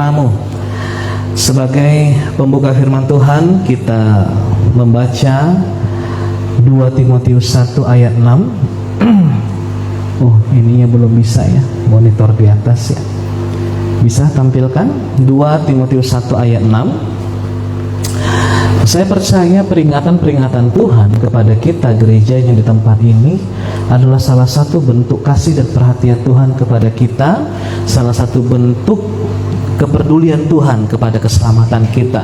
kamu. Sebagai pembuka firman Tuhan, kita membaca 2 Timotius 1 ayat 6. Oh, ininya belum bisa ya, monitor di atas ya. Bisa tampilkan 2 Timotius 1 ayat 6. Saya percaya peringatan-peringatan Tuhan kepada kita gereja yang di tempat ini adalah salah satu bentuk kasih dan perhatian Tuhan kepada kita, salah satu bentuk kepedulian Tuhan kepada keselamatan kita.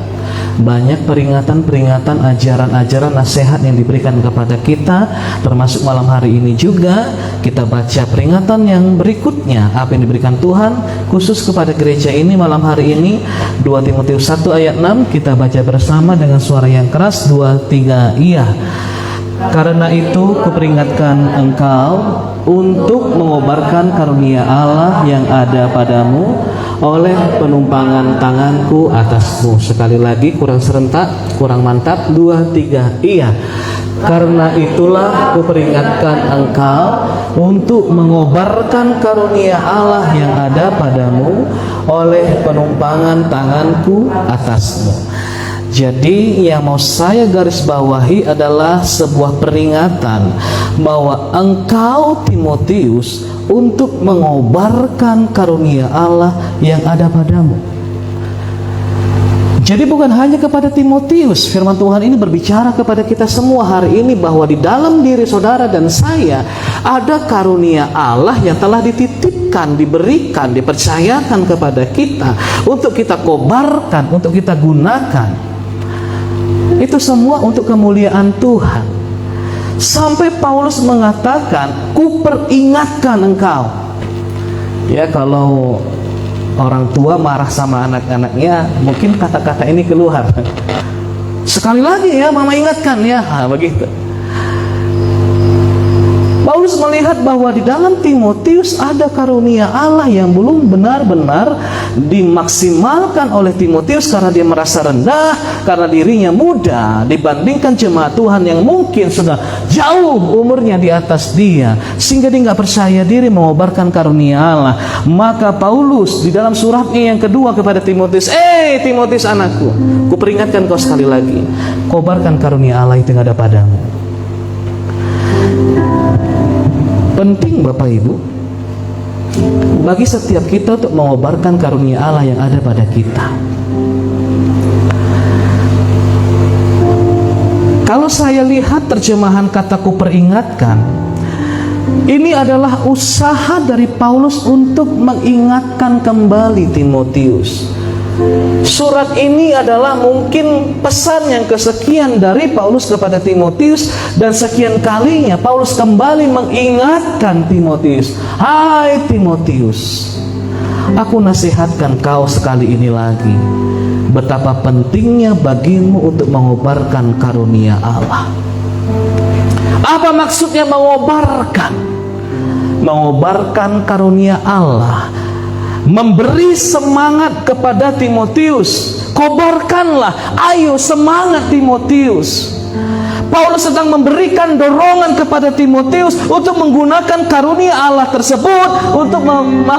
Banyak peringatan-peringatan, ajaran-ajaran, nasihat yang diberikan kepada kita, termasuk malam hari ini juga kita baca peringatan yang berikutnya, apa yang diberikan Tuhan khusus kepada gereja ini malam hari ini. 2 Timotius 1 ayat 6 kita baca bersama dengan suara yang keras, 2, 3, iya. Karena itu kuperingatkan engkau untuk mengobarkan karunia Allah yang ada padamu oleh penumpangan tanganku atasmu. Sekali lagi, kurang serentak, kurang mantap. 2, 3, iya. Karena itulah kuperingatkan engkau untuk mengobarkan karunia Allah yang ada padamu oleh penumpangan tanganku atasmu. Jadi yang mau saya garis bawahi adalah sebuah peringatan bahwa engkau Timotius untuk mengobarkan karunia Allah yang ada padamu. Jadi bukan hanya kepada Timotius, firman Tuhan ini berbicara kepada kita semua hari ini bahwa di dalam diri saudara dan saya ada karunia Allah yang telah dititipkan, diberikan, dipercayakan kepada kita untuk kita kobarkan, untuk kita gunakan. Itu semua untuk kemuliaan Tuhan. Sampai Paulus mengatakan, kuperingatkan engkau. Ya, kalau orang tua marah sama anak-anaknya, mungkin kata-kata ini keluar. Sekali lagi ya, mama ingatkan ya, begitu. Paulus melihat bahwa di dalam Timotius ada karunia Allah yang belum benar-benar dimaksimalkan oleh Timotius karena dia merasa rendah, karena dirinya muda dibandingkan jemaat Tuhan yang mungkin sudah jauh umurnya di atas dia, sehingga dia nggak percaya diri mengobarkan karunia Allah. Maka Paulus di dalam suratnya yang kedua kepada Timotius, Timotius anakku, kuperingatkan kau sekali lagi, kobarkan karunia Allah itu yang ada padamu. Penting Bapak Ibu bagi setiap kita untuk mengobarkan karunia Allah yang ada pada kita. Kalau saya lihat terjemahan kataku peringatkan, ini adalah usaha dari Paulus untuk mengingatkan kembali Timotius. Surat ini adalah mungkin pesan yang kesekian dari Paulus kepada Timotius, dan sekian kalinya Paulus kembali mengingatkan Timotius. Hai Timotius, aku nasihatkan kau sekali ini lagi, betapa pentingnya bagimu untuk mengobarkan karunia Allah. Apa maksudnya mengobarkan? Mengobarkan karunia Allah, memberi semangat kepada Timotius. Kobarkanlah, ayo semangat Timotius. Paulus sedang memberikan dorongan kepada Timotius untuk menggunakan karunia Allah tersebut untuk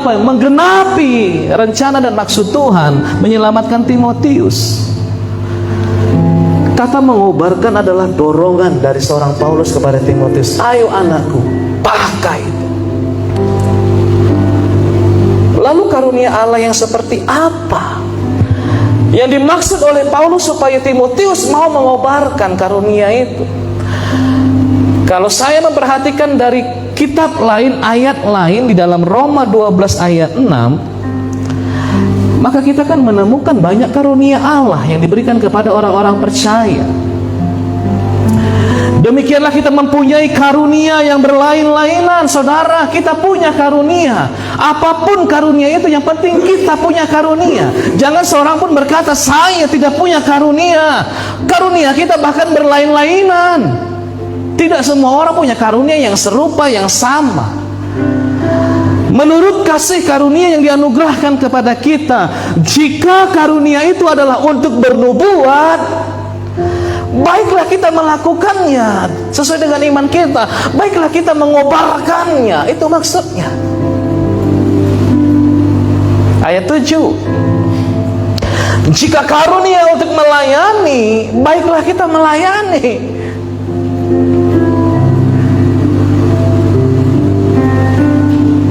menggenapi rencana dan maksud Tuhan menyelamatkan Timotius. Kata mengobarkan adalah dorongan dari seorang Paulus kepada Timotius. Ayo anakku, pakai itu. Lalu karunia Allah yang seperti apa yang dimaksud oleh Paulus supaya Timotius mau mengobarkan karunia itu? Kalau saya memperhatikan dari kitab lain, ayat lain di dalam Roma 12 ayat 6, maka kita kan menemukan banyak karunia Allah yang diberikan kepada orang-orang percaya. Demikianlah kita mempunyai karunia yang berlain-lainan. Saudara, kita punya karunia. Apapun karunia itu, yang penting kita punya karunia. Jangan seorang pun berkata, saya tidak punya karunia. Karunia kita bahkan berlain-lainan. Tidak semua orang punya karunia yang serupa, yang sama. Menurut kasih karunia yang dianugerahkan kepada kita, jika karunia itu adalah untuk bernubuat, baiklah kita melakukannya sesuai dengan iman kita. Baiklah kita mengobarkannya. Itu maksudnya. Ayat 7. Jika karunia untuk melayani, baiklah kita melayani.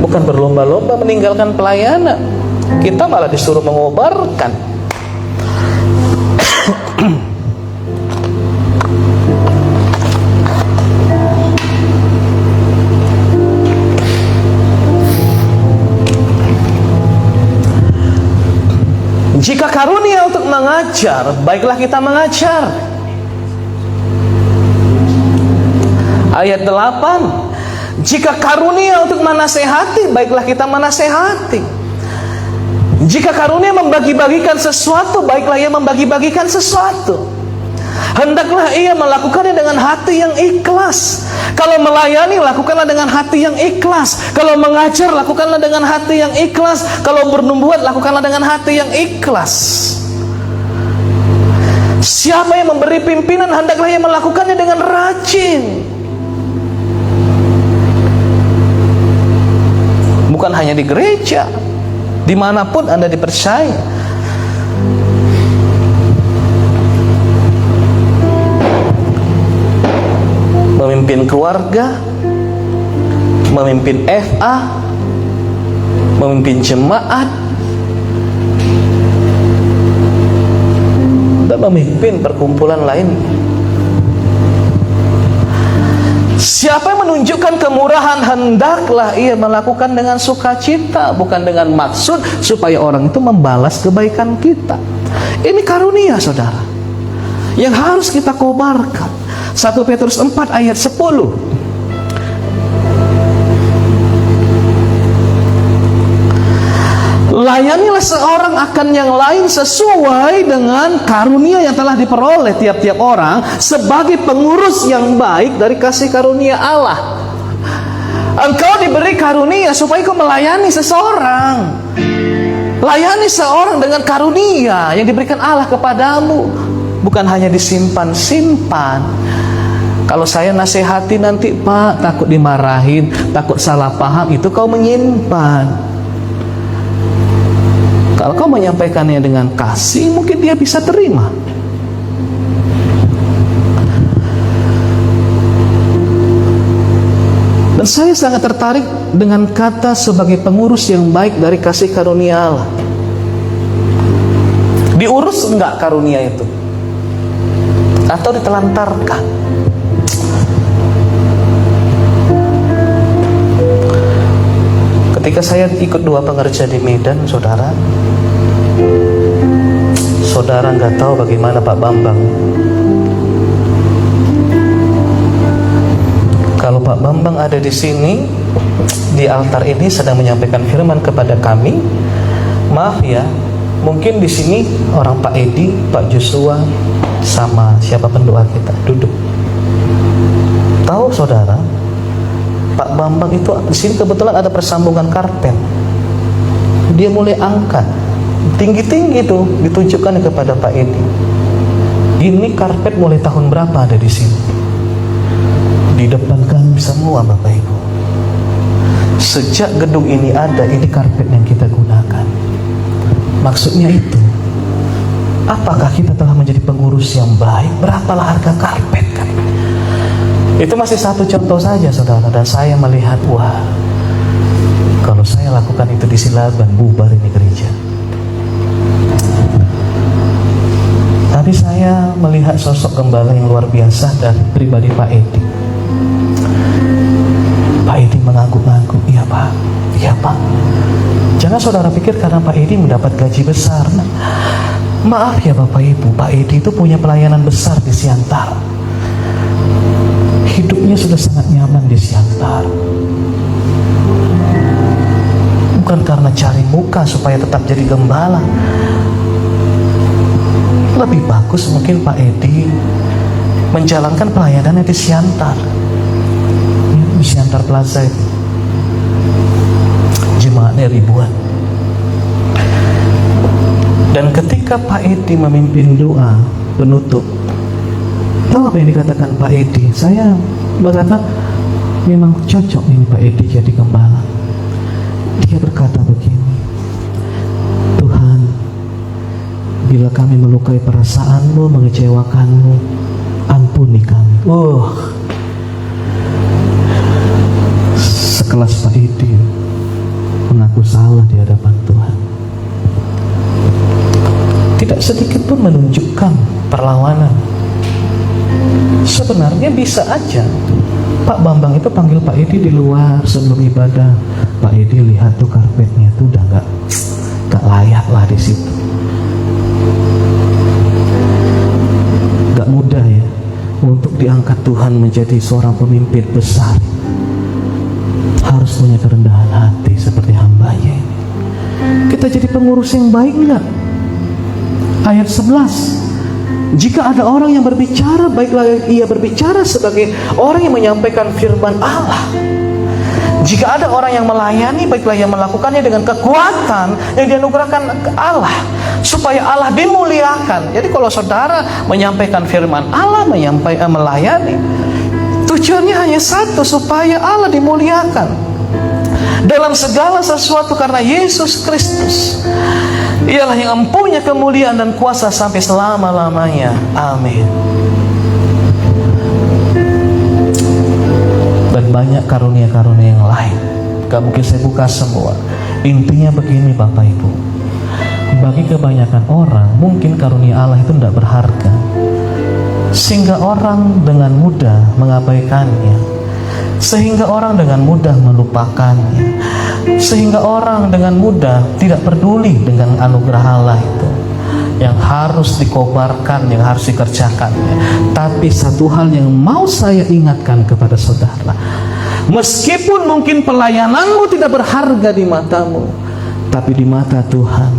Bukan berlomba-lomba meninggalkan pelayanan. Kita malah disuruh mengobarkan. Jika karunia untuk mengajar, baiklah kita mengajar. Ayat 8, jika karunia untuk menasehati, baiklah kita menasehati. Jika karunia membagi-bagikan sesuatu, baiklah ia membagi-bagikan sesuatu. Hendaklah ia melakukannya dengan hati yang ikhlas. Kalau melayani, lakukanlah dengan hati yang ikhlas. Kalau mengajar, lakukanlah dengan hati yang ikhlas. Kalau bernubuat, lakukanlah dengan hati yang ikhlas. Siapa yang memberi pimpinan, hendaklah ia melakukannya dengan rajin. Bukan hanya di gereja, dimanapun Anda dipercaya. Memimpin keluarga, memimpin FA, memimpin jemaat, dan memimpin perkumpulan lain. Siapa yang menunjukkan kemurahan, hendaklah ia melakukan dengan sukacita, bukan dengan maksud supaya orang itu membalas kebaikan kita. Ini karunia, saudara, yang harus kita kobarkan. 1 Petrus 4 ayat 10. Layanilah seorang akan yang lain sesuai dengan karunia yang telah diperoleh tiap-tiap orang sebagai pengurus yang baik dari kasih karunia Allah. Engkau diberi karunia supaya kau melayani seseorang. Layani seorang dengan karunia yang diberikan Allah kepadamu, bukan hanya disimpan-simpan. Kalau saya nasihati nanti, Pak, takut dimarahin, takut salah paham, itu kau menyimpan. Kalau kau menyampaikannya dengan kasih, mungkin dia bisa terima. Dan saya sangat tertarik dengan kata sebagai pengurus yang baik dari kasih karunia Allah. Diurus enggak karunia itu? Atau ditelantarkan? Ketika saya ikut 2 pengerja di Medan, saudara nggak tahu bagaimana Pak Bambang. Kalau Pak Bambang ada di sini, di altar ini sedang menyampaikan firman kepada kami, maaf ya, mungkin di sini orang Pak Edi, Pak Joshua, sama siapa pendoa kita duduk. Tahu saudara, Pak Bambang itu di sini kebetulan ada persambungan karpet. Dia mulai angkat tinggi-tinggi tuh, ditunjukkan kepada Pak Edi. Ini karpet mulai tahun berapa ada di sini? Di depan kami semua, Bapak Ibu. Sejak gedung ini ada, ini karpet yang kita gunakan. Maksudnya itu, apakah kita telah menjadi pengurus yang baik? Berapalah harga karpet kan? Itu masih satu contoh saja, saudara. Dan saya melihat, wah, kalau saya lakukan itu di Silaban, bubar ini gereja. Tapi saya melihat sosok gembala yang luar biasa dan pribadi Pak Edi. Pak Edi mengangguk-angguk, iya Pak, iya Pak. Jangan saudara pikir karena Pak Edi mendapat gaji besar. Nah, maaf ya Bapak Ibu, Pak Edi itu punya pelayanan besar di Siantar. Hidupnya sudah sangat nyaman di Siantar. Bukan karena cari muka supaya tetap jadi gembala. Lebih bagus mungkin Pak Edi menjalankan pelayanannya di Siantar. Di Siantar Plaza itu jemaatnya ribuan. Dan ketika Pak Edi memimpin doa penutup, tahu apa yang dikatakan Pak Edi? Saya berkata, memang cocok ini Pak Edi jadi gembala. Dia berkata begini, Tuhan, Apabila kami melukai perasaanmu, mengecewakanmu, ampuni kami. Sekelas Pak Edi mengaku salah di hadapan Tuhan. Tidak sedikit pun menunjukkan perlawanan. Sebenarnya bisa aja Pak Bambang itu panggil Pak Edi di luar sebelum ibadah. Pak Edi, lihat tuh karpetnya tuh udah gak layak lah di situ. Gak mudah ya untuk diangkat Tuhan menjadi seorang pemimpin besar. Harus punya kerendahan hati seperti hambanya ini. Kita jadi pengurus yang baik enggak? Ayat 11, jika ada orang yang berbicara, baiklah ia berbicara sebagai orang yang menyampaikan firman Allah. Jika ada orang yang melayani, baiklah ia melakukannya dengan kekuatan yang dianugerahkan Allah, supaya Allah dimuliakan. Jadi kalau saudara menyampaikan firman Allah, melayani, tujuannya hanya satu, supaya Allah dimuliakan dalam segala sesuatu, karena Yesus Kristus ialah yang mempunyai kemuliaan dan kuasa sampai selama-lamanya. Amin. Dan banyak karunia-karunia yang lain, gak mungkin saya buka semua. Intinya begini Bapak Ibu, bagi kebanyakan orang mungkin karunia Allah itu tidak berharga, sehingga orang dengan mudah mengabaikannya, sehingga orang dengan mudah melupakannya, sehingga orang dengan mudah tidak peduli dengan anugerah Allah itu yang harus dikobarkan, yang harus dikerjakan. Tapi satu hal yang mau saya ingatkan kepada saudara, meskipun mungkin pelayananmu tidak berharga di matamu, tapi di mata Tuhan,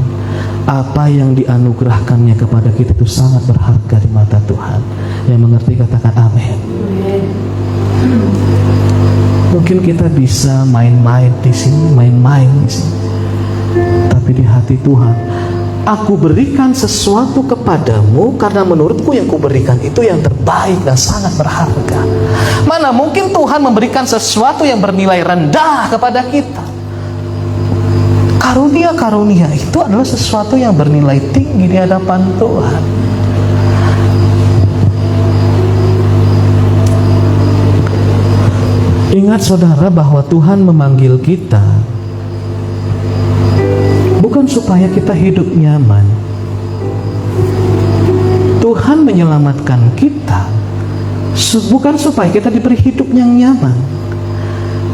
apa yang dianugerahkannya kepada kita itu sangat berharga di mata Tuhan. Yang mengerti katakan amin. Mungkin kita bisa main-main di sini, tapi di hati Tuhan, aku berikan sesuatu kepadamu karena menurutku yang kuberikan itu yang terbaik dan sangat berharga. Mana mungkin Tuhan memberikan sesuatu yang bernilai rendah kepada kita. Karunia-karunia itu adalah sesuatu yang bernilai tinggi di hadapan Tuhan. Ingat saudara bahwa Tuhan memanggil kita bukan supaya kita hidup nyaman. Tuhan menyelamatkan kita bukan supaya kita diberi hidup yang nyaman.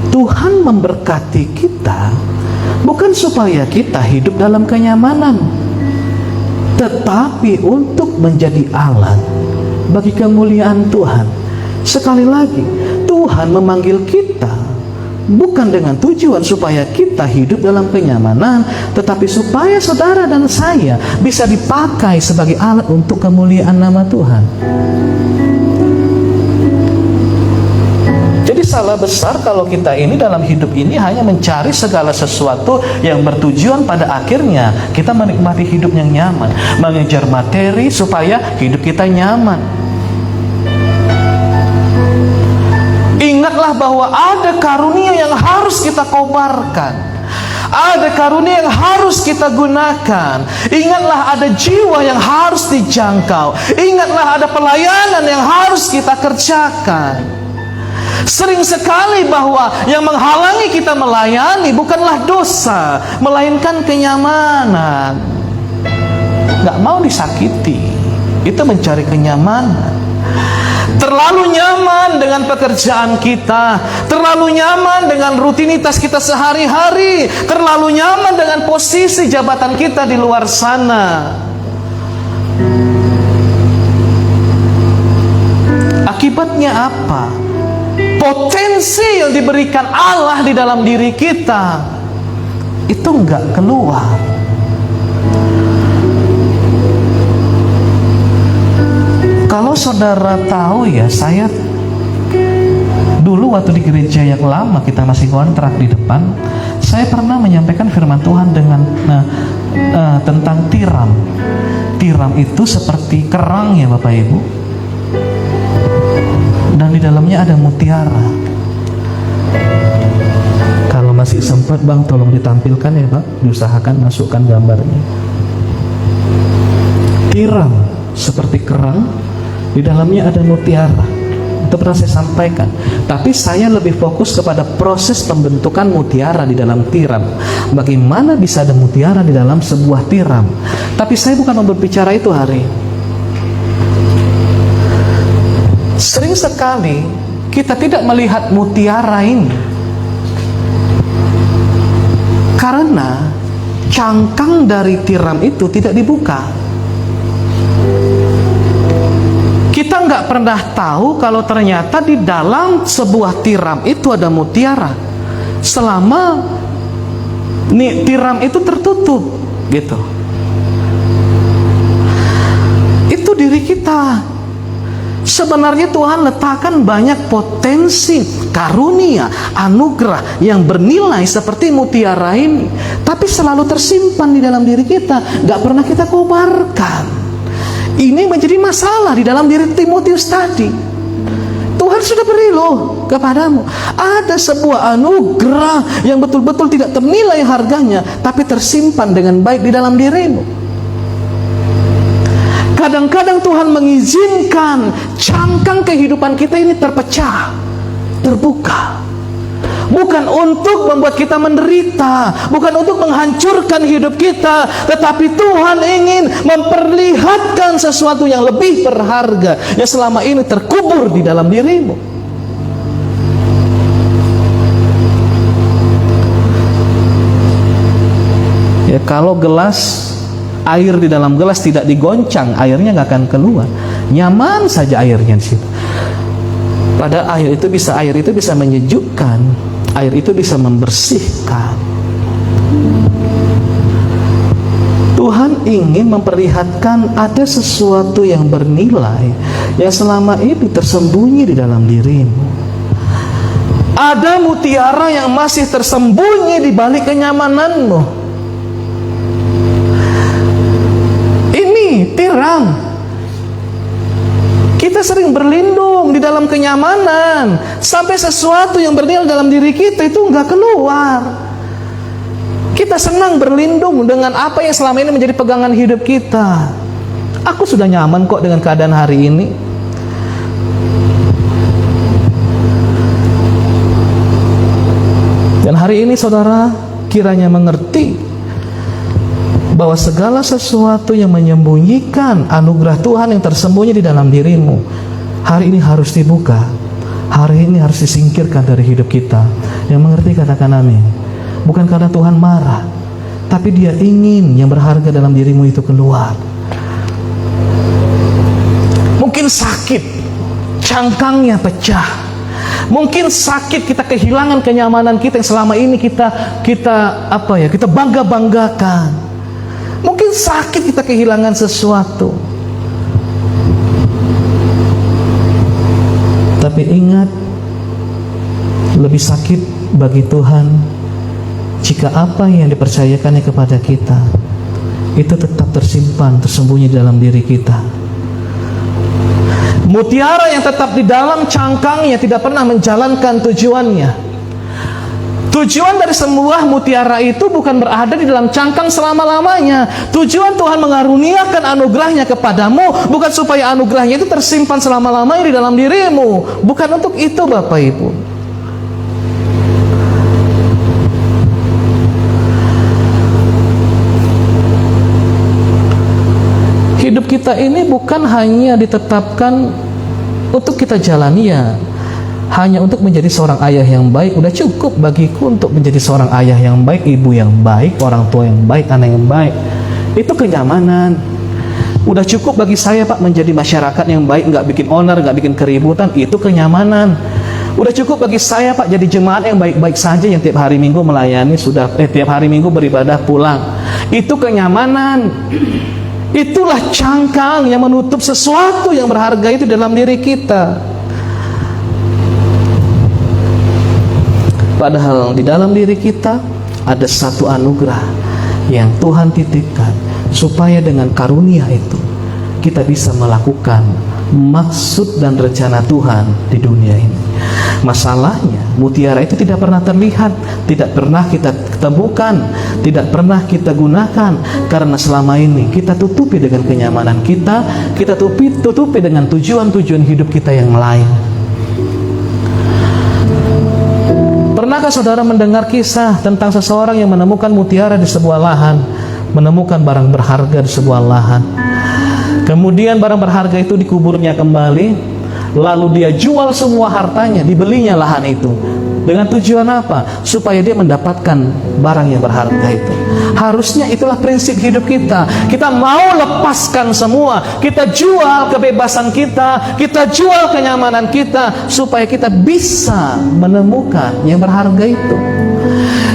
Tuhan memberkati kita bukan supaya kita hidup dalam kenyamanan, tetapi untuk menjadi alat bagi kemuliaan Tuhan. Sekali lagi, Tuhan memanggil kita bukan dengan tujuan supaya kita hidup dalam kenyamanan, tetapi supaya saudara dan saya bisa dipakai sebagai alat untuk kemuliaan nama Tuhan. Jadi salah besar kalau kita ini dalam hidup ini hanya mencari segala sesuatu yang bertujuan pada akhirnya kita menikmati hidup yang nyaman, mengejar materi supaya hidup kita nyaman. Ingatlah bahwa ada karunia yang harus kita kobarkan, ada karunia yang harus kita gunakan. Ingatlah ada jiwa yang harus dijangkau. Ingatlah ada pelayanan yang harus kita kerjakan. Sering sekali bahwa yang menghalangi kita melayani bukanlah dosa, melainkan kenyamanan. Gak mau disakiti, itu mencari kenyamanan. Terlalu nyaman dengan pekerjaan kita, terlalu nyaman dengan rutinitas kita sehari-hari, terlalu nyaman dengan posisi jabatan kita di luar sana. Akibatnya apa? Potensi yang diberikan Allah di dalam diri kita itu enggak keluar. Kalau saudara tahu ya, saya dulu waktu di gereja yang lama, kita masih kontrak di depan, saya pernah menyampaikan firman Tuhan dengan tentang tiram. Tiram itu seperti kerang ya Bapak Ibu, dan di dalamnya ada mutiara. Kalau masih sempat Bang, tolong ditampilkan ya Pak, diusahakan masukkan gambarnya. tiram seperti kerang, di dalamnya ada mutiara. Itu pernah saya sampaikan. Tapi saya lebih fokus kepada proses pembentukan mutiara di dalam tiram. Bagaimana bisa ada mutiara di dalam sebuah tiram? Tapi saya bukan mau berbicara itu hari. Sering sekali kita tidak melihat mutiara ini karena cangkang dari tiram itu tidak dibuka. Kita nggak pernah tahu kalau ternyata di dalam sebuah tiram itu ada mutiara selama tiram itu tertutup, gitu. Itu diri kita. Sebenarnya Tuhan letakkan banyak potensi, karunia, anugerah yang bernilai seperti mutiara ini, tapi selalu tersimpan di dalam diri kita, gak pernah kita kobarkan. Ini menjadi masalah di dalam diri Timotius tadi. Tuhan sudah beri loh kepadamu ada sebuah anugerah yang betul-betul tidak ternilai harganya, tapi tersimpan dengan baik di dalam dirimu. Kadang-kadang Tuhan mengizinkan cangkang kehidupan kita ini terpecah, terbuka. Bukan untuk membuat kita menderita, bukan untuk menghancurkan hidup kita, tetapi Tuhan ingin memperlihatkan sesuatu yang lebih berharga yang selama ini terkubur di dalam dirimu. Ya, kalau gelas, air di dalam gelas tidak digoncang, airnya nggak akan keluar. Nyaman saja airnya di situ. Pada air itu bisa menyejukkan, air itu bisa membersihkan. Tuhan ingin memperlihatkan ada sesuatu yang bernilai yang selama ini tersembunyi di dalam dirimu. Ada mutiara yang masih tersembunyi di balik kenyamananmu. Tiram. Kita sering berlindung di dalam kenyamanan sampai sesuatu yang bernilai dalam diri kita itu nggak keluar. Kita senang berlindung dengan apa yang selama ini menjadi pegangan hidup kita. Aku sudah nyaman kok dengan keadaan hari ini. Dan hari ini saudara kiranya mengerti bahwa segala sesuatu yang menyembunyikan anugerah Tuhan yang tersembunyi di dalam dirimu hari ini harus dibuka, hari ini harus disingkirkan dari hidup kita. Yang mengerti katakan amin. Bukan karena Tuhan marah, tapi Dia ingin yang berharga dalam dirimu itu keluar. Mungkin sakit, cangkangnya pecah. Mungkin sakit, kita kehilangan kenyamanan kita yang selama ini kita bangga-banggakan. Mungkin sakit, kita kehilangan sesuatu. Tapi ingat, lebih sakit bagi Tuhan jika apa yang dipercayakannya kepada kita itu tetap tersimpan, tersembunyi di dalam diri kita. Mutiara yang tetap di dalam cangkangnya tidak pernah menjalankan tujuannya. Tujuan dari semua mutiara itu bukan berada di dalam cangkang selama-lamanya. Tujuan Tuhan mengaruniakan anugerahnya kepadamu bukan supaya anugerahnya itu tersimpan selama-lamanya di dalam dirimu. Bukan untuk itu Bapak Ibu. Hidup kita ini bukan hanya ditetapkan untuk kita jalani hanya untuk menjadi seorang ayah yang baik. Udah cukup bagiku untuk menjadi seorang ayah yang baik, ibu yang baik, orang tua yang baik, anak yang baik. Itu kenyamanan. Udah cukup bagi saya Pak menjadi masyarakat yang baik, nggak bikin onar, nggak bikin keributan. Itu kenyamanan. Udah cukup bagi saya Pak jadi jemaat yang baik-baik saja, yang tiap hari Minggu melayani, tiap hari Minggu beribadah pulang. Itu kenyamanan. Itulah cangkang yang menutup sesuatu yang berharga itu dalam diri kita. Padahal di dalam diri kita ada satu anugerah yang Tuhan titipkan supaya dengan karunia itu kita bisa melakukan maksud dan rencana Tuhan di dunia ini. Masalahnya mutiara itu tidak pernah terlihat, tidak pernah kita temukan, tidak pernah kita gunakan, karena selama ini kita tutupi dengan kenyamanan kita tutupi dengan tujuan-tujuan hidup kita yang lain. Pernahkah saudara mendengar kisah tentang seseorang yang menemukan mutiara di sebuah lahan, menemukan barang berharga di sebuah lahan? Kemudian barang berharga itu dikuburnya kembali, lalu dia jual semua hartanya, dibelinya lahan itu. Dengan tujuan apa? Supaya dia mendapatkan barang yang berharga itu. Harusnya itulah prinsip hidup kita. Kita mau lepaskan semua, kita jual kebebasan kita jual kenyamanan kita, supaya kita bisa menemukan yang berharga itu.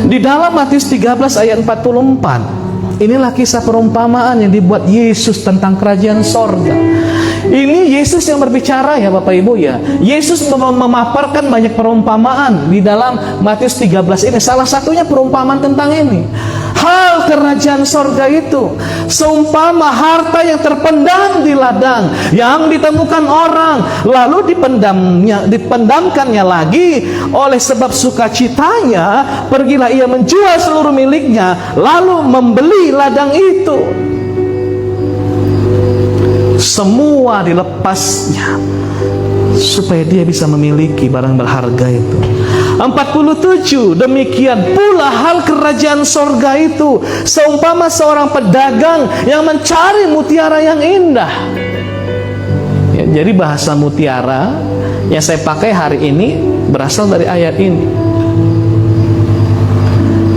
Di dalam Matius 13 ayat 44, inilah kisah perumpamaan yang dibuat Yesus tentang kerajaan sorga. Ini Yesus yang berbicara ya Bapak Ibu ya. Yesus memaparkan banyak perumpamaan di dalam Matius 13 ini. Salah satunya perumpamaan tentang ini. Hal kerajaan sorga itu seumpama harta yang terpendam di ladang, yang ditemukan orang, lalu dipendamkannya lagi. Oleh sebab sukacitanya, pergilah ia menjual seluruh miliknya, lalu membeli ladang itu. Semua dilepasnya supaya dia bisa memiliki barang berharga itu. 47, demikian pula hal kerajaan sorga itu seumpama seorang pedagang yang mencari mutiara yang indah. Ya, jadi bahasa mutiara yang saya pakai hari ini berasal dari ayat ini.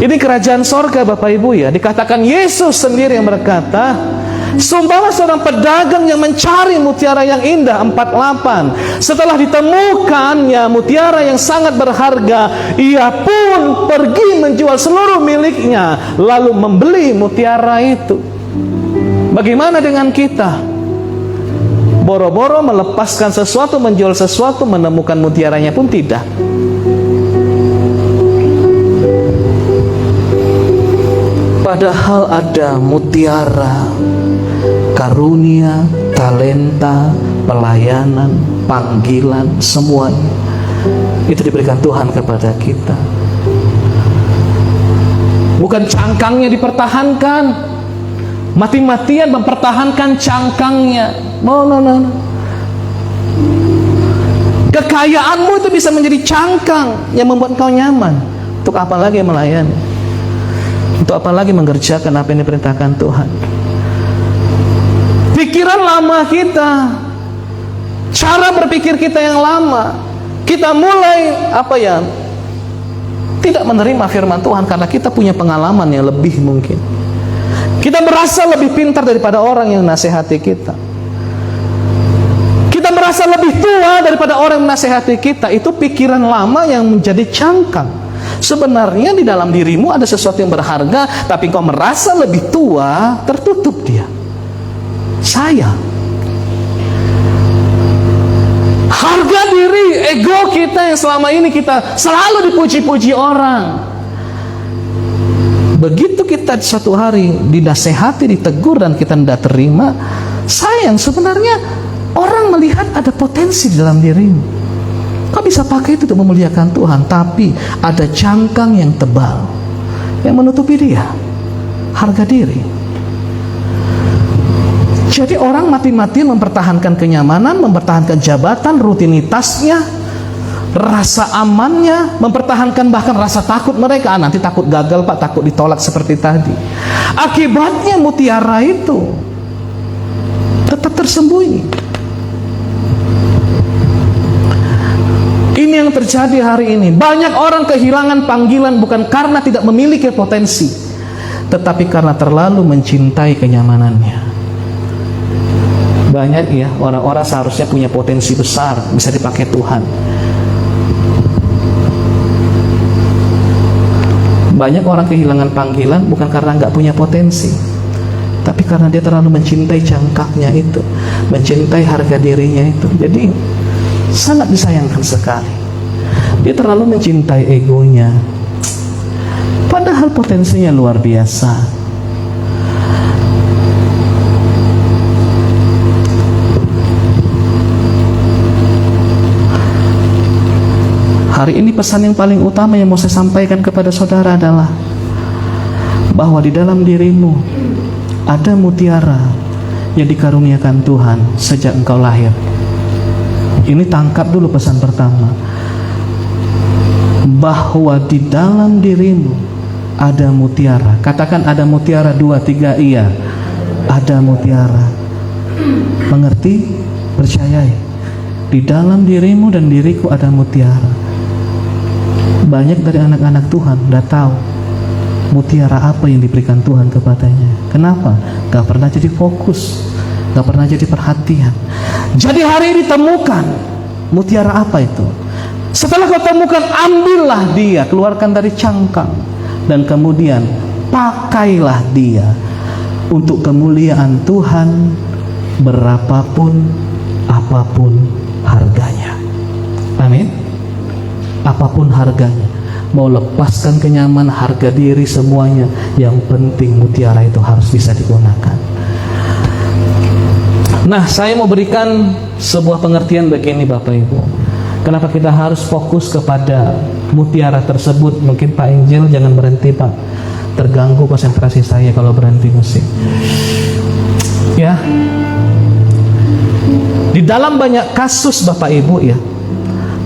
Ini kerajaan sorga Bapak Ibu ya. Dikatakan Yesus sendiri yang berkata, seumpama seorang pedagang yang mencari mutiara yang indah. 48, setelah ditemukannya mutiara yang sangat berharga, ia pun pergi menjual seluruh miliknya, lalu membeli mutiara itu. Bagaimana dengan kita? Boro-boro melepaskan sesuatu, menjual sesuatu, menemukan mutiaranya pun tidak. Padahal ada mutiara, karunia, talenta, pelayanan, panggilan, semuanya itu diberikan Tuhan kepada kita. Bukan cangkangnya dipertahankan, mati-matian mempertahankan cangkangnya. No. Kekayaanmu itu bisa menjadi cangkang yang membuat kau nyaman. Untuk apa lagi melayani? Untuk apa lagi mengerjakan apa yang diperintahkan Tuhan? Pikiran lama kita, cara berpikir kita yang lama, kita mulai tidak menerima firman Tuhan karena kita punya pengalaman yang lebih mungkin. Kita merasa lebih pintar daripada orang yang nasihati kita. Kita merasa lebih tua daripada orang yang menasihati kita. Itu pikiran lama yang menjadi cangkang. Sebenarnya di dalam dirimu ada sesuatu yang berharga, tapi kau merasa lebih tua, tertutup dia. Saya, harga diri, ego kita yang selama ini kita selalu dipuji-puji orang. Begitu kita suatu hari dinasehati, ditegur dan kita tidak terima, sayang, sebenarnya orang melihat ada potensi di dalam dirimu. Kau bisa pakai itu untuk memuliakan Tuhan, tapi ada cangkang yang tebal yang menutupi dia, harga diri. Jadi orang mati-matian mempertahankan kenyamanan, mempertahankan jabatan, rutinitasnya, rasa amannya, mempertahankan bahkan rasa takut mereka. Nanti takut gagal Pak, takut ditolak seperti tadi. Akibatnya mutiara itu tetap tersembunyi. Ini yang terjadi hari ini. Banyak orang kehilangan panggilan bukan karena tidak memiliki potensi, tetapi karena terlalu mencintai kenyamanannya. Banyak ya orang-orang seharusnya punya potensi besar, bisa dipakai Tuhan. Banyak orang kehilangan panggilan bukan karena nggak punya potensi, tapi karena dia terlalu mencintai cangkaknya itu, mencintai harga dirinya itu. Jadi sangat disayangkan sekali. Dia terlalu mencintai egonya, padahal potensinya luar biasa. Hari ini pesan yang paling utama yang mau saya sampaikan kepada saudara adalah bahwa di dalam dirimu ada mutiara yang dikaruniakan Tuhan sejak engkau lahir. Ini tangkap dulu pesan pertama, bahwa di dalam dirimu ada mutiara. Katakan ada mutiara, 2, 3, iya. Ada mutiara. Mengerti? Percayai. Di dalam dirimu dan diriku ada mutiara. Banyak dari anak-anak Tuhan udah tahu mutiara apa yang diberikan Tuhan kepadanya. Kenapa? Gak pernah jadi fokus, gak pernah jadi perhatian. Jadi hari ini temukan mutiara apa itu. Setelah kau temukan, ambillah dia, keluarkan dari cangkang, dan kemudian pakailah dia untuk kemuliaan Tuhan, berapapun apapun harganya. Amin. Apapun harganya, mau lepaskan kenyamanan, harga diri, semuanya, yang penting mutiara itu harus bisa digunakan. Nah, saya mau berikan sebuah pengertian begini Bapak Ibu. Kenapa kita harus fokus kepada mutiara tersebut? Mungkin Pak Injil jangan berhenti Pak, terganggu konsentrasi saya kalau berhenti musik. Ya, di dalam banyak kasus Bapak Ibu ya,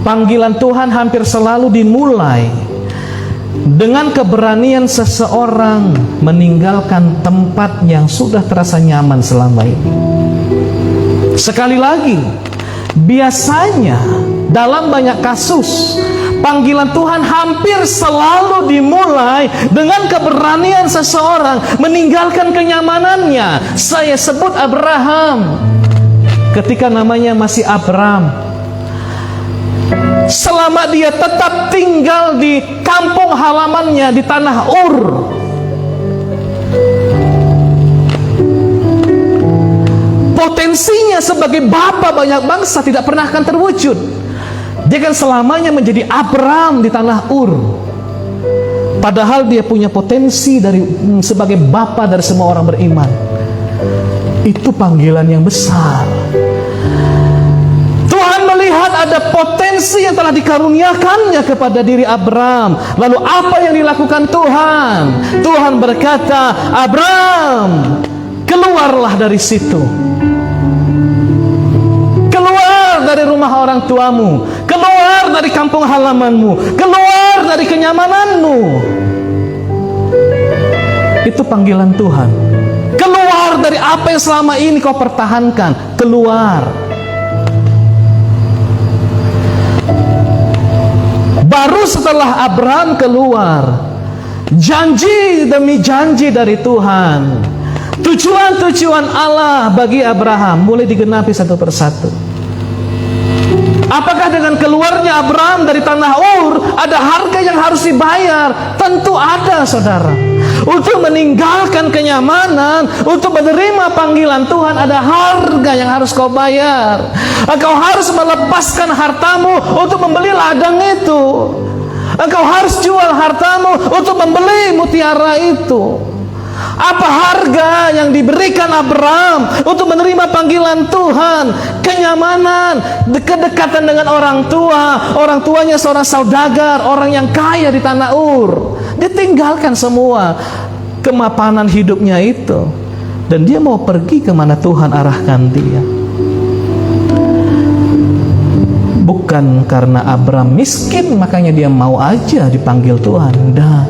panggilan Tuhan hampir selalu dimulai dengan keberanian seseorang meninggalkan tempat yang sudah terasa nyaman selama ini. Sekali lagi, biasanya dalam banyak kasus panggilan Tuhan hampir selalu dimulai dengan keberanian seseorang meninggalkan kenyamanannya. Saya sebut Abraham. Ketika namanya masih Abram, selama dia tetap tinggal di kampung halamannya di tanah Ur, potensinya sebagai bapa banyak bangsa tidak pernah akan terwujud. Dia kan selamanya menjadi Abram di tanah Ur, padahal dia punya potensi sebagai bapa dari semua orang beriman. Itu panggilan yang besar. Tuhan melihat ada potensi yang telah dikaruniakannya kepada diri Abram. Lalu apa yang dilakukan Tuhan? Tuhan berkata, Abram, keluarlah dari situ. Keluar dari rumah orang tuamu, keluar dari kampung halamanmu, keluar dari kenyamananmu. Itu panggilan Tuhan. Keluar dari apa yang selama ini kau pertahankan. Keluar. Baru setelah Abraham keluar, janji demi janji dari Tuhan, tujuan-tujuan Allah bagi Abraham mulai digenapi satu persatu. Apakah dengan keluarnya Abraham dari tanah Ur ada harga yang harus dibayar? Tentu ada, saudara. Untuk meninggalkan kenyamanan, untuk menerima panggilan Tuhan, ada harga yang harus kau bayar. Engkau harus melepaskan hartamu untuk membeli ladang itu. Engkau harus jual hartamu untuk membeli mutiara itu. Apa harga yang diberikan Abraham untuk menerima panggilan Tuhan? Kenyamanan, kedekatan dengan orang tua. Orang tuanya seorang saudagar, orang yang kaya di tanah Ur. Dia tinggalkan semua kemapanan hidupnya itu, dan dia mau pergi kemana Tuhan arahkan dia. Bukan karena Abraham miskin makanya dia mau aja dipanggil Tuhan. Nah,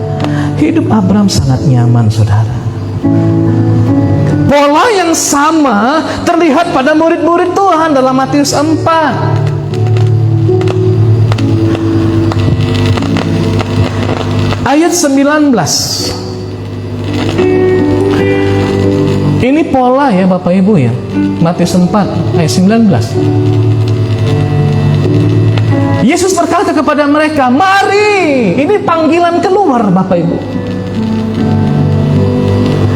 hidup Abraham sangat nyaman, saudara. Pola yang sama terlihat pada murid-murid Tuhan dalam Matius 4. Ayat 19. Ini pola ya Bapak Ibu ya. Matius 4 ayat 19. Yesus berkata kepada mereka, mari. Ini panggilan keluar Bapak Ibu.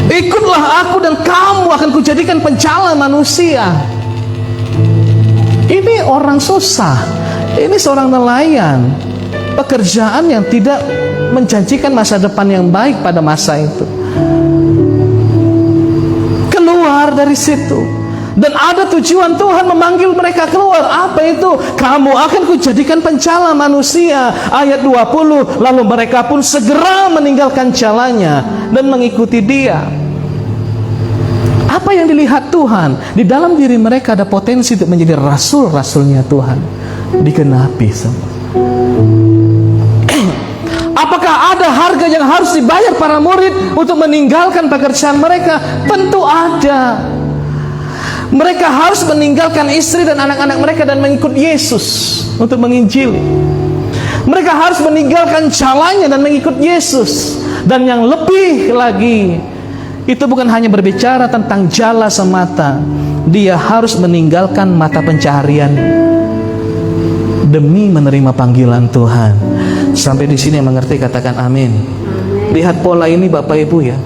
Ikutlah aku dan kamu akan kujadikan pencala manusia. Ini orang susah. Ini seorang nelayan. Pekerjaan yang tidak menjanjikan masa depan yang baik pada masa itu. Keluar dari situ. Dan ada tujuan Tuhan memanggil mereka keluar. Apa itu? Kamu akan kujadikan pencala manusia. Ayat 20. Lalu mereka pun segera meninggalkan jalannya dan mengikuti dia. Apa yang dilihat Tuhan? Di dalam diri mereka ada potensi untuk menjadi rasul-rasulnya Tuhan. Digenapi semua. Apakah ada harga yang harus dibayar para murid untuk meninggalkan pekerjaan mereka? Tentu ada. Mereka harus meninggalkan istri dan anak-anak mereka dan mengikut Yesus untuk menginjili. Mereka harus meninggalkan jalannya dan mengikut Yesus. Dan yang lebih lagi, itu bukan hanya berbicara tentang jala semata. Dia harus meninggalkan mata pencaharian demi menerima panggilan Tuhan. Sampai di sini mengerti, katakan amin. Lihat pola ini Bapak Ibu ya.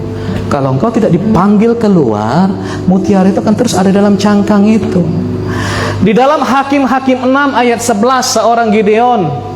Kalau engkau tidak dipanggil keluar, mutiara itu akan terus ada dalam cangkang itu. Di dalam Hakim-Hakim 6 ayat 11, seorang Gideon.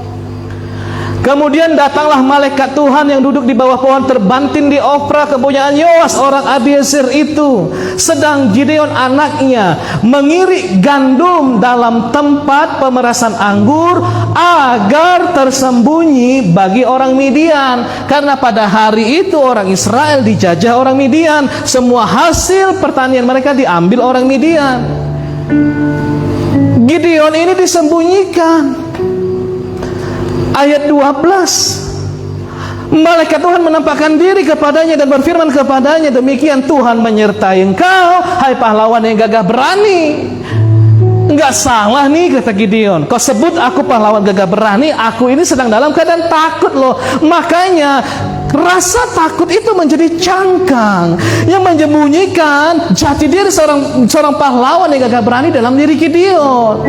Kemudian datanglah malaikat Tuhan yang duduk di bawah pohon terbantin di Ofra kepunyaan Yoas orang Abiezer itu. Sedang Gideon anaknya mengirik gandum dalam tempat pemerasan anggur agar tersembunyi bagi orang Midian. Karena pada hari itu orang Israel dijajah orang Midian. Semua hasil pertanian mereka diambil orang Midian. Gideon ini disembunyikan. Ayat 12, malaikat Tuhan menampakkan diri kepadanya dan berfirman kepadanya, demikian Tuhan menyertai engkau, hai pahlawan yang gagah berani. Enggak salah nih, kata Gideon, kau sebut aku pahlawan gagah berani, aku ini sedang dalam keadaan takut loh. Makanya rasa takut itu menjadi cangkang yang menyembunyikan jati diri seorang pahlawan yang gagah berani dalam diri Gideon.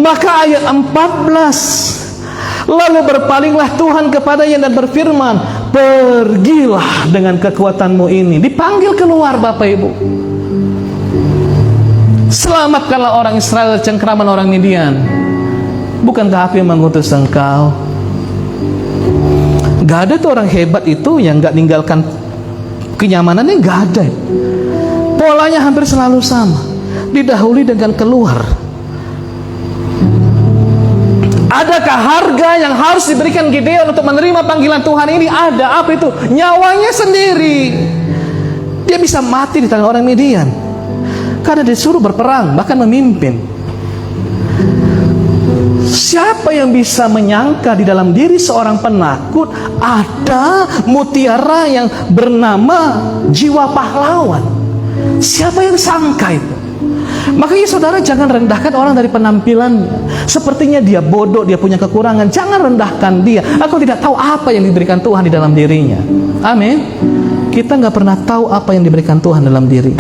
Maka ayat 14, lalu berpalinglah Tuhan kepadanya dan berfirman, pergilah dengan kekuatanmu ini. Dipanggil keluar Bapak Ibu. Selamatkanlah orang Israel dari cengkraman orang Midian. Bukankah aku yang mengutus engkau? Gak ada tuh orang hebat itu yang gak ninggalkan kenyamanannya, gak ada. Polanya hampir selalu sama. Didahului dengan keluar. Adakah harga yang harus diberikan Gideon untuk menerima panggilan Tuhan ini? Ada. Apa itu? Nyawanya sendiri. Dia bisa mati di tangan orang Midian karena disuruh berperang, bahkan memimpin. Siapa yang bisa menyangka di dalam diri seorang penakut ada mutiara yang bernama jiwa pahlawan? Siapa yang sangka itu? Makanya saudara jangan rendahkan orang dari penampilannya. Sepertinya dia bodoh, dia punya kekurangan. Jangan rendahkan dia. Aku tidak tahu apa yang diberikan Tuhan di dalam dirinya. Amin. Kita nggak pernah tahu apa yang diberikan Tuhan dalam diri.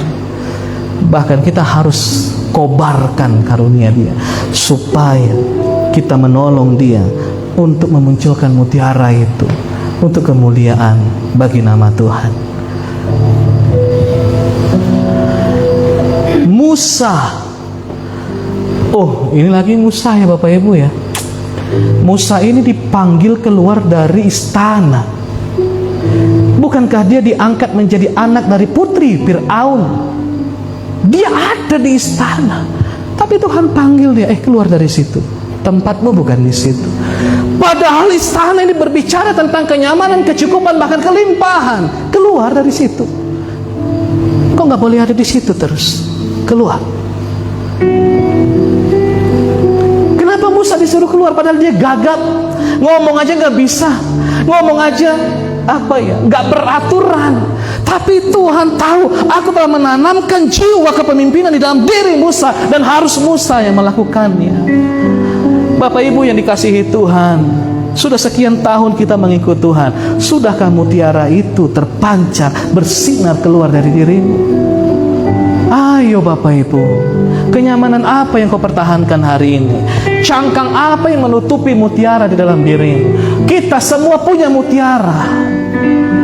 Bahkan kita harus kobarkan karunia dia, supaya kita menolong dia untuk memunculkan mutiara itu, untuk kemuliaan bagi nama Tuhan. Musa. Oh, ini lagi Musa ya Bapak Ibu ya. Musa ini dipanggil keluar dari istana. Bukankah dia diangkat menjadi anak dari putri Fir'aun? Dia ada di istana, tapi Tuhan panggil dia, keluar dari situ. Tempatmu bukan di situ. Padahal istana ini berbicara tentang kenyamanan, kecukupan, bahkan kelimpahan. Keluar dari situ. Kok nggak boleh ada di situ terus? Keluar. Kenapa Musa disuruh keluar padahal dia gagap, ngomong aja nggak bisa, ngomong aja nggak beraturan. Tapi Tuhan tahu, aku telah menanamkan jiwa kepemimpinan di dalam diri Musa, dan harus Musa yang melakukannya. Bapak Ibu yang dikasihi Tuhan, sudah sekian tahun kita mengikut Tuhan. Sudahkah mutiara itu terpancar, bersinar keluar dari dirimu? Ayo Bapak Ibu, kenyamanan apa yang kau pertahankan hari ini? Cangkang apa yang menutupi mutiara di dalam dirimu? Kita semua punya mutiara.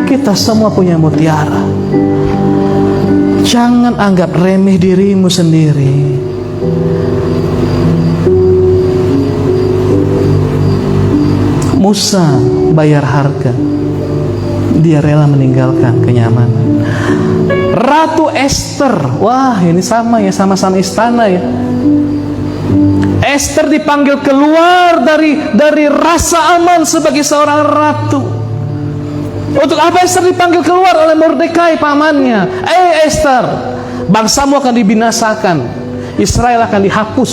Kita semua punya mutiara. Jangan anggap remeh dirimu sendiri. Musa bayar harga. Dia rela meninggalkan kenyamanan. Ratu Esther. Wah, ini sama ya, sama-sama istana ya. Esther dipanggil keluar dari rasa aman sebagai seorang ratu. Untuk apa Esther dipanggil keluar oleh Mordekai pamannya? Esther, bangsamu akan dibinasakan, Israel akan dihapus.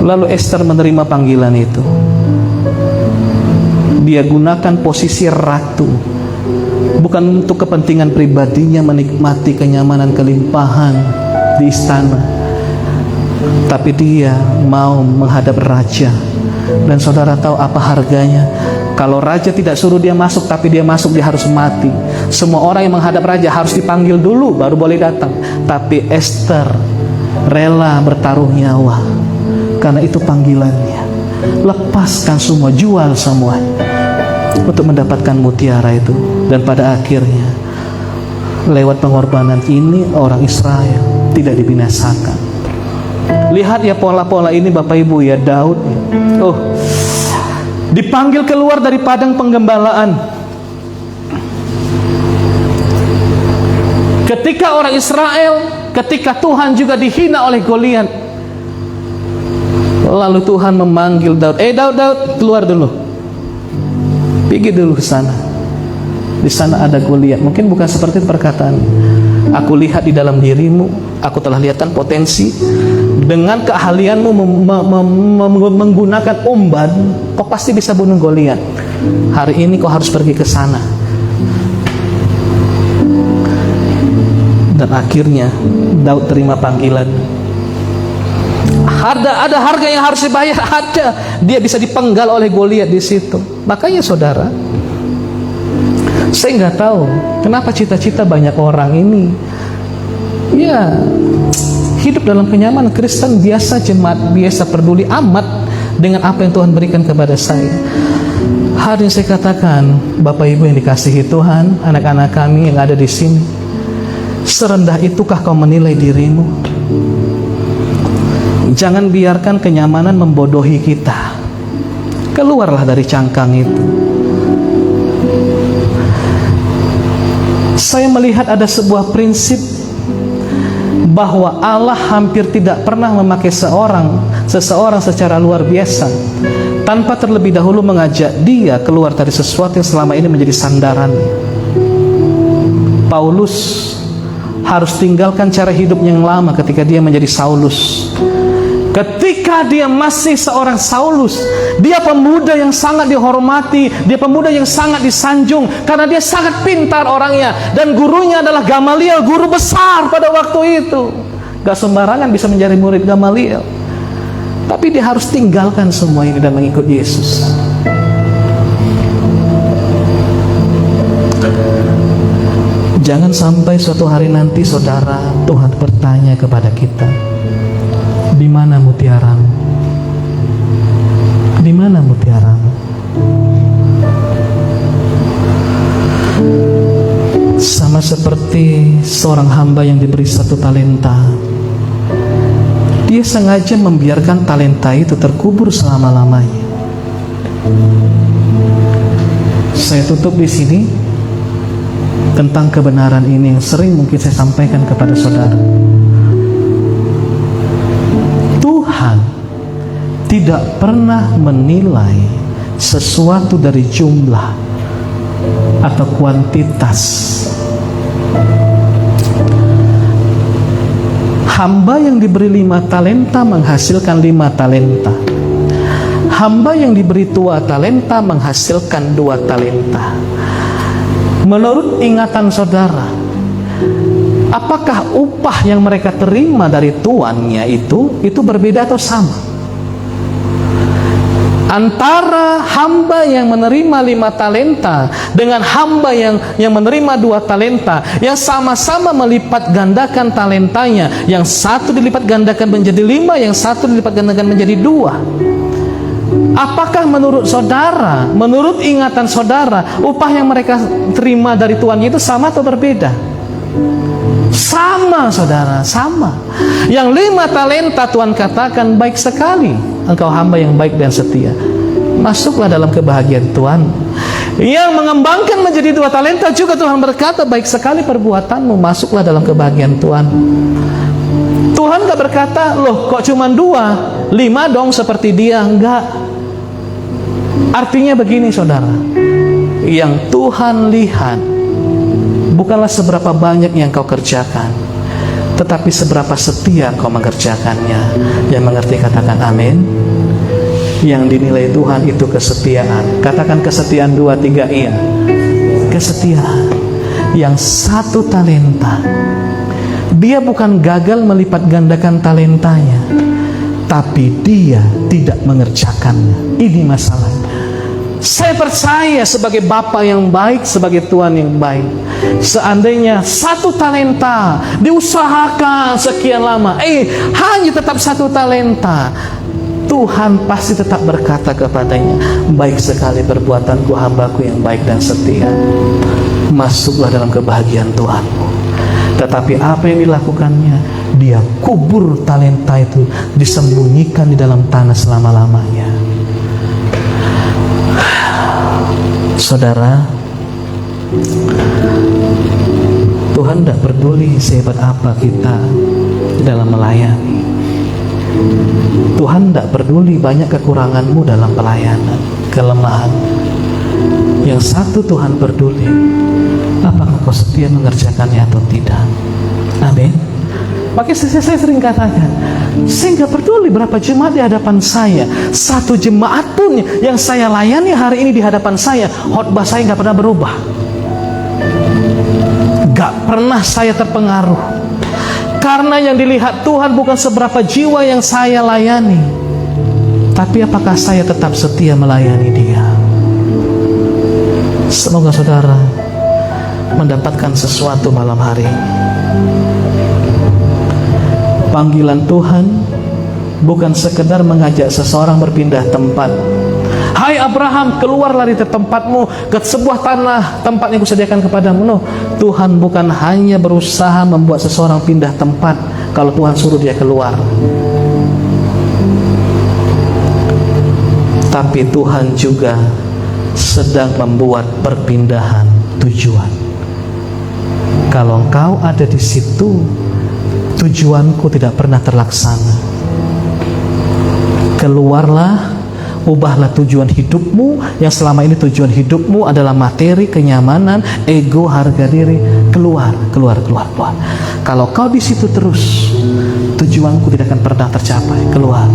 Lalu Esther menerima panggilan itu. Dia gunakan posisi ratu, bukan untuk kepentingan pribadinya menikmati kenyamanan kelimpahan di istana, tapi dia mau menghadap raja. Dan saudara tahu apa harganya? Kalau raja tidak suruh dia masuk, tapi dia masuk, dia harus mati. Semua orang yang menghadap raja harus dipanggil dulu baru boleh datang. Tapi Esther rela bertaruh nyawa, karena itu panggilannya. Lepaskan semua, jual semua untuk mendapatkan mutiara itu. Dan pada akhirnya lewat pengorbanan ini orang Israel tidak dibinasakan. Lihat ya pola-pola ini Bapak Ibu ya. Daud dipanggil keluar dari padang penggembalaan. Ketika orang Israel, ketika Tuhan juga dihina oleh Goliat, lalu Tuhan memanggil Daud. Daud, keluar dulu. Pergi dulu ke sana. Di sana ada Goliat. Mungkin bukan seperti perkataan. Aku lihat di dalam dirimu, aku telah lihatkan potensi. Dengan keahlianmu menggunakan umban, kau pasti bisa bunuh Goliat. Hari ini kau harus pergi ke sana. Dan akhirnya Daud terima panggilan. Ada harga yang harus dibayar, ada. Dia bisa dipenggal oleh Goliat di situ. Makanya saudara, saya nggak tahu kenapa cita-cita banyak orang ini ya hidup dalam kenyamanan. Kristen biasa, jemaat biasa, peduli amat dengan apa yang Tuhan berikan kepada saya. Hari ini saya katakan, Bapak Ibu yang dikasihi Tuhan, anak-anak kami yang ada di sini, serendah itukah kau menilai dirimu? Jangan biarkan kenyamanan membodohi kita. Keluarlah dari cangkang itu. Saya melihat ada sebuah prinsip bahwa Allah hampir tidak pernah memakai seseorang secara luar biasa tanpa terlebih dahulu mengajak dia keluar dari sesuatu yang selama ini menjadi sandaran. Paulus harus tinggalkan cara hidup yang lama ketika dia menjadi Saulus. Ketika dia masih seorang Saulus, dia pemuda yang sangat dihormati, dia pemuda yang sangat disanjung karena dia sangat pintar orangnya, dan gurunya adalah Gamaliel, guru besar pada waktu itu. Gak sembarangan bisa menjadi murid Gamaliel. Tapi dia harus tinggalkan semua ini dan mengikut Yesus. Jangan sampai suatu hari nanti saudara, Tuhan bertanya kepada kita, di mana mutiaramu? Di mana mutiaramu? Sama seperti seorang hamba yang diberi 1 talenta. Dia sengaja membiarkan talenta itu terkubur selama-lamanya. Saya tutup di sini tentang kebenaran ini yang sering mungkin saya sampaikan kepada saudara. Tuhan tidak pernah menilai sesuatu dari jumlah atau kuantitas. Hamba yang diberi 5 talenta menghasilkan 5 talenta. Hamba yang diberi 2 talenta menghasilkan 2 talenta. Menurut ingatan saudara, apakah upah yang mereka terima dari tuannya itu berbeda atau sama? Antara hamba yang menerima 5 talenta dengan hamba yang menerima 2 talenta, yang sama-sama melipat gandakan talentanya, yang satu dilipat gandakan menjadi 5, yang satu dilipat gandakan menjadi 2. Apakah menurut saudara, menurut ingatan saudara, upah yang mereka terima dari tuannya itu sama atau berbeda? Sama saudara, sama. Yang 5 talenta Tuhan katakan, baik sekali engkau hamba yang baik dan setia, masuklah dalam kebahagiaan Tuhan. Yang mengembangkan menjadi 2 talenta juga Tuhan berkata, baik sekali perbuatanmu, masuklah dalam kebahagiaan Tuhan. Tuhan gak berkata, loh kok cuma 2, 5 dong seperti dia. Enggak. Artinya begini saudara, yang Tuhan lihat bukanlah seberapa banyak yang kau kerjakan, tetapi seberapa setia kau mengerjakannya. Yang mengerti katakan amin. Yang dinilai Tuhan itu kesetiaan. Katakan kesetiaan 2, 3 iya. Kesetiaan. Yang 1 talenta, dia bukan gagal melipat gandakan talentanya, tapi dia tidak mengerjakannya. Ini masalahnya. Saya percaya sebagai Bapa yang baik, sebagai Tuhan yang baik, seandainya 1 talenta diusahakan sekian lama, hanya tetap 1 talenta, Tuhan pasti tetap berkata kepadanya, baik sekali perbuatanku, hambaku yang baik dan setia. Masuklah dalam kebahagiaan Tuhanmu. Tetapi apa yang dilakukannya? Dia kubur talenta itu, disembunyikan di dalam tanah selama-lamanya. Saudara, Tuhan tidak peduli sehebat apa kita dalam melayani. Tuhan tidak peduli banyak kekuranganmu dalam pelayanan, kelemahan. Yang satu Tuhan peduli, apakah kau setia mengerjakannya atau tidak. Amin. Makanya saya sering katakan, saya nggak peduli berapa jemaat di hadapan saya. 1 jemaat pun yang saya layani hari ini di hadapan saya, khotbah saya nggak pernah berubah. Nggak pernah saya terpengaruh. Karena yang dilihat Tuhan bukan seberapa jiwa yang saya layani, tapi apakah saya tetap setia melayani Dia. Semoga saudara mendapatkan sesuatu malam hari ini. Panggilan Tuhan bukan sekedar mengajak seseorang berpindah tempat. Hai Abraham, keluarlah dari tempatmu ke sebuah tanah tempat yang kusediakan kepadamu. No, Tuhan bukan hanya berusaha membuat seseorang pindah tempat kalau Tuhan suruh dia keluar, tapi Tuhan juga sedang membuat perpindahan tujuan. Kalau engkau ada di situ, tujuanku tidak pernah terlaksana. Keluarlah, ubahlah tujuan hidupmu yang selama ini tujuan hidupmu adalah materi, kenyamanan, ego, harga diri. Keluar. Kalau kau di situ terus, tujuanku tidak akan pernah tercapai. Keluar.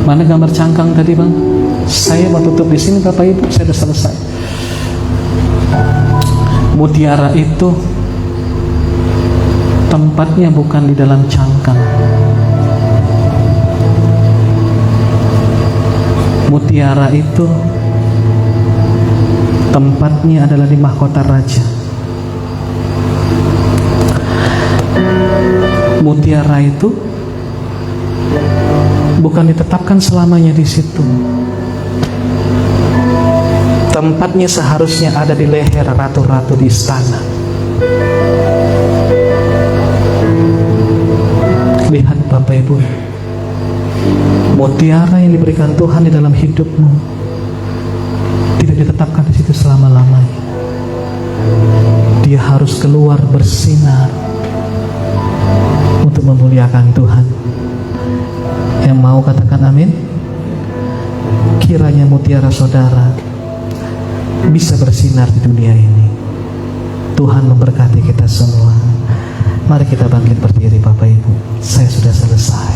Mana gambar cangkang tadi bang? Saya mau tutup di sini Bapak Ibu, saya sudah selesai. Mutiara itu tempatnya bukan di dalam cangkang. Mutiara itu tempatnya adalah di mahkota raja. Mutiara itu bukan ditetapkan selamanya di situ. Tempatnya seharusnya ada di leher ratu-ratu di istana. Lihat Bapak Ibu, mutiara yang diberikan Tuhan di dalam hidupmu tidak ditetapkan di situ selama-lamanya. Dia harus keluar bersinar untuk memuliakan Tuhan. Yang mau katakan amin? Kiranya mutiara saudara bisa bersinar di dunia ini. Tuhan memberkati kita semua. Mari kita bangkit berdiri Bapak Ibu. Saya sudah selesai.